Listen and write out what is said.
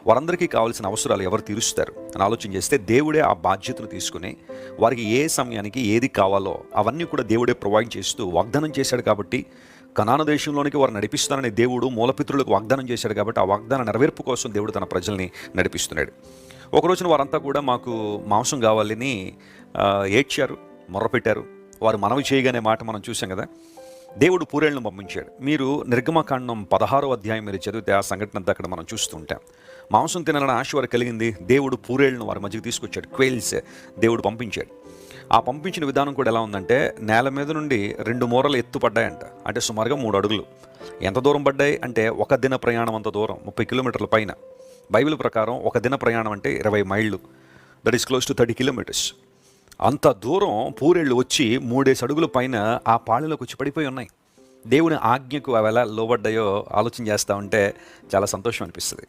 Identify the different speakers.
Speaker 1: వారందరికీ కావాల్సిన అవసరాలు ఎవరు తీరుస్తారు అని ఆలోచన చేస్తే దేవుడే ఆ బాధ్యతను తీసుకుని వారికి ఏ సమయానికి ఏది కావాలో అవన్నీ కూడా దేవుడే ప్రొవైడ్ చేస్తూ వాగ్దానం చేశాడు. కాబట్టి కనాను దేశంలోనికి వారు నడిపిస్తానని దేవుడు మూలపితరులకు వాగ్దానం చేశాడు. కాబట్టి ఆ వాగ్దాన నెరవేర్పు కోసం దేవుడు తన ప్రజల్ని నడిపిస్తున్నాడు. ఒక రోజున వారంతా కూడా మాకు మాంసం కావాలని ఏడ్చారు, మొర్రపెట్టారు. వారు మనవి చేయగానే మాట మనం చూసాం కదా. దేవుడు పూరేళ్లను పంపించాడు. మీరు నిర్గమకాండం 16వ అధ్యాయం మీరు చదివితే ఆ సంఘటన అంతా అక్కడ మనం చూస్తూ ఉంటాం. మాంసం తినాలని ఆశ వారికి కలిగింది. దేవుడు పూరేళ్లను వారి మధ్యకి తీసుకొచ్చాడు. క్వేల్స్ దేవుడు పంపించాడు. ఆ పంపించిన విధానం కూడా ఎలా ఉందంటే, నేల మీద నుండి 2 మూరలు ఎత్తు పడ్డాయంట. అంటే సుమారుగా 3 అడుగులు. ఎంత దూరం పడ్డాయి అంటే, ఒక దిన ప్రయాణం అంత దూరం, 30 కిలోమీటర్ల పైన. బైబిల్ ప్రకారం ఒక దిన ప్రయాణం అంటే 20 మైళ్ళు, that is close to 30 kilometres. అంత దూరం పూరేళ్ళు వచ్చి 3 అడుగుల పైన ఆ పాళెలోకి వచ్చి పడిపోయి ఉన్నాయి. దేవుని ఆజ్ఞకు అవి ఎలా లోబడ్డాయో ఆలోచన చేస్తూ ఉంటే చాలా సంతోషం అనిపిస్తుంది.